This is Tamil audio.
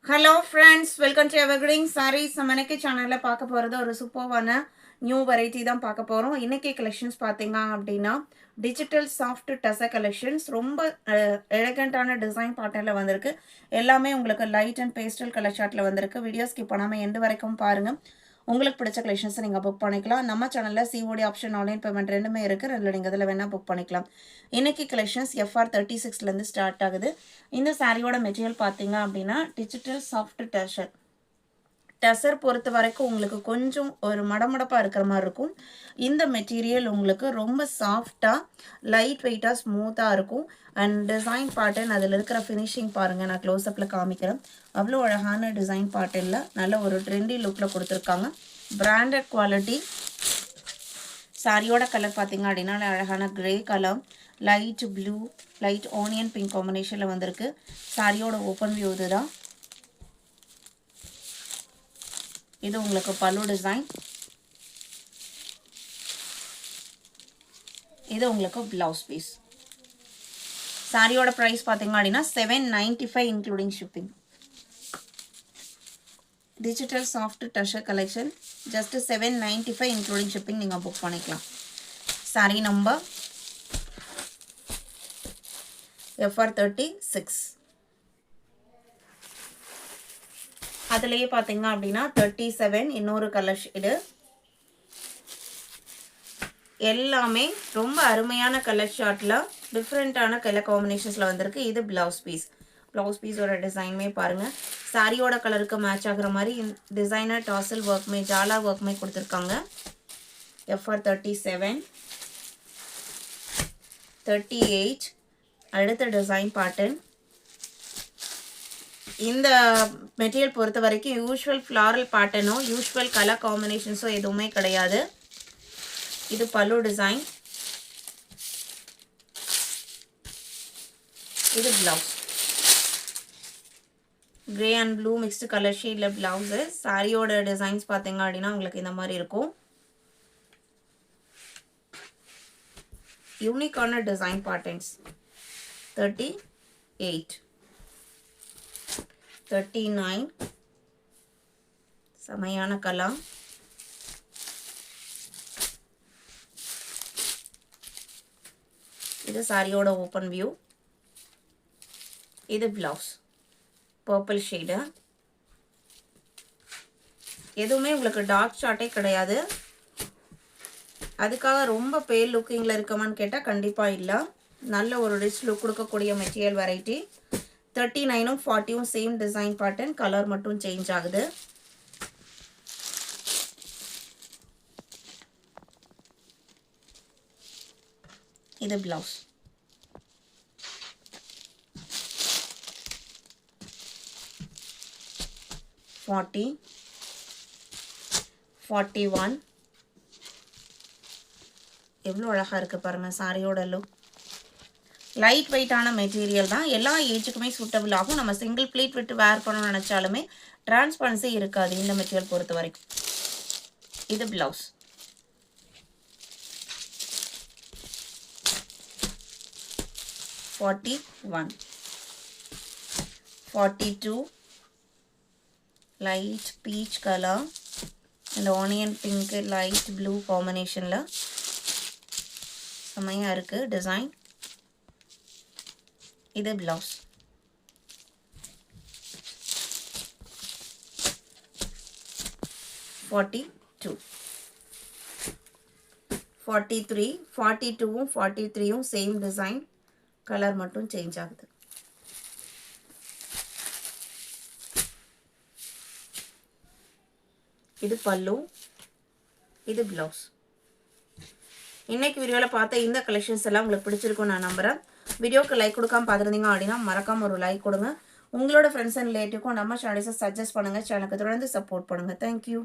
Hello friends, welcome to Evergreen Sarees. நம்ம இன்னைக்கு சேனல்ல பார்க்க போறது ஒரு சூப்பரான நியூ வெரைட்டி தான் பார்க்க போறோம். இன்னைக்கு கலெக்ஷன்ஸ் பாத்தீங்க அப்படினா டிஜிட்டல் சாஃப்ட் டசர் கலெக்ஷன்ஸ் ரொம்ப எலிகண்டான டிசைன் பேட்டர்ன்ல வந்திருக்கு. எல்லாமே உங்களுக்கு லைட் அண்ட் பேஸ்டல் கலர் சார்ட்ல வந்திருக்கு. வீடியோ ஸ்கிப் பண்ணாம எண்ட் வரைக்கும் பாருங்க. உங்களுக்கு பிடிச்ச கலெக்ஷன்ஸ் நீங்க புக் பண்ணிக்கலாம். நம்ம சேனல்ல COD ஆப்ஷன் ஆன்லைன் பேமெண்ட் ரெண்டுமே இருக்கு. ரெண்டுல நீங்க இதல வேணா புக் பண்ணிக்கலாம். இன்னைக்கு கலெக்ஷன்ஸ் FR36 ல இருந்து ஸ்டார்ட் ஆகுது. இந்த சாரியோட மெட்டீரியல் பாத்தீங்க அப்படினா டிஜிட்டல் சாஃப்ட் டசர். டசர் பொறுத்த வரைக்கும் உங்களுக்கு கொஞ்சம் ஒரு மடமடப்பா இருக்கிற மாதிரி இருக்கும். இந்த மெட்டீரியல் உங்களுக்கு ரொம்ப சாஃப்ட்டா, லைட் வெயிட்டா, ஸ்மூத்தா இருக்கும். அண்ட் டிசைன் பேட்டர்ன் அதில் இருக்கிற ஃபினிஷிங் பாருங்க. நான் க்ளோஸ் அப்ல காமிக்கிறேன். அவ்வளோ அழகான டிசைன் பேட்டர்ன்ல நல்ல ஒரு ட்ரெண்டி லுக்ல கொடுத்துருக்காங்க. Branded quality. சாரியோட கலர் பார்த்தீங்க அப்படின்னா அழகான grey colour, light blue, light onion pink காம்பினேஷன்ல வந்திருக்கு. சாரியோட ஓப்பன் வியூ இதுதான். இது உங்களுக்கு பல்லு டிசைன். இது உங்களுக்கு பிளவுஸ் பீஸ். சாரியோட பிரைஸ் பாத்தீங்க அப்படினா 795 including shipping. Digital soft tussar collection just 795 including shipping நீங்க புக் பண்ணிக்கலாம். Sorry number FR36. அதுலயே பாத்தீங்க அப்படினா 37 இன்னொரு கலர் ஷேடு. எல்லாமே ரொம்ப அருமையான கலர் ஷார்ட்ல டிஃபரெண்டான கலர் காம்பினேஷன்ஸ்ல வந்திருக்கு. இது பிளவுஸ் பீஸ். பிளவுஸ் பீஸோட டிசைன்மே பாருங்க. சாரியோட கலருக்கு மேட்ச் ஆகுற மாதிரி டிசைனர் டாசல் ஒர்க்மே, ஜாலா ஒர்க்மே கொடுத்துருக்காங்க. FR37, 38 அடுத்த டிசைன் பேட்டர்ன். இந்த மெட்டீரியல் பொறுத்த வரைக்கும் யூஷுவல் ஃப்ளாரல் பேட்டர்னோ யூஷுவல் கலர் காம்பினேஷன்ஸோ எதுவுமே கிடையாது. இது பல்லு டிசைன். இது blouse. Grey and blue mixed colour ஷேட்ல பிளவுஸ். சாரியோட டிசைன்ஸ் பார்த்தீங்க அப்படின்னா உங்களுக்கு இந்த மாதிரி இருக்கும். யூனிக்கான டிசைன் பேட்டர்ன்ஸ். 38, 39 செமையான கலர். இது சாரியோட ஓப்பன் வியூ. இது பிளவுஸ். Purple shade. எதுவுமே உங்களுக்கு டார்க் ஷார்ட்டே கிடையாது. அதுக்காக ரொம்ப பேல் லுக்கிங்ல இருக்கமான்னு கேட்டா கண்டிப்பா இல்ல. நல்ல ஒரு ரிச் லுக் கொடுக்கக்கூடிய மெட்டீரியல் வெரைட்டி. 39ம் 40ம் சேம் டிசைன் பேட்டர்ன், கலர் மட்டும் சேஞ்ச் ஆகுது. இது பிளவுஸ். $40, $41. எவ்வளோ அழகா இருக்கு பாருங்க சாரியோட லுக். லைட் வெயிட்டான மெட்டீரியல் தான். எல்லா ஏஜுக்குமே சூட்டபிள் ஆகும். நம்ம சிங்கிள் ப்ளீட் விட்டு வேர் பண்ணணும்னு நினைச்சாலுமே டிரான்ஸ்பரன்சி இருக்காது இந்த மெட்டீரியல் பொறுத்த வரைக்கும். இது blouse. $41, $42 light peach colour and onion pink light blue காம்பினேஷன்ல செமையா இருக்கு டிசைன். இது பிளவுஸ். $42, $43, 42ம் 43ம் சேம் டிசைன், கலர் மட்டும் சேஞ்ச் ஆகுது. இது பல்லு. இது பிளவுஸ். இன்னைக்கு வீடியோல பார்த்த இந்த கலெக்ஷன்ஸ் எல்லாம் உங்களுக்கு பிடிச்சிருக்கும் நான் நம்புறேன். வீடியோக்கு லைக் கொடுக்காம பார்த்துருந்தீங்க அப்படின்னா மறக்காம ஒரு லைக் கொடுங்க. உங்களோட ஃப்ரெண்ட்ஸ் அண்ட் ரிலேட்டிவ்க்கும் நம்ம சேனலை சஜஸ்ட் பண்ணுங்க. சேனலுக்கு தொடர்ந்து சப்போர்ட் பண்ணுங்க. தேங்க்யூ.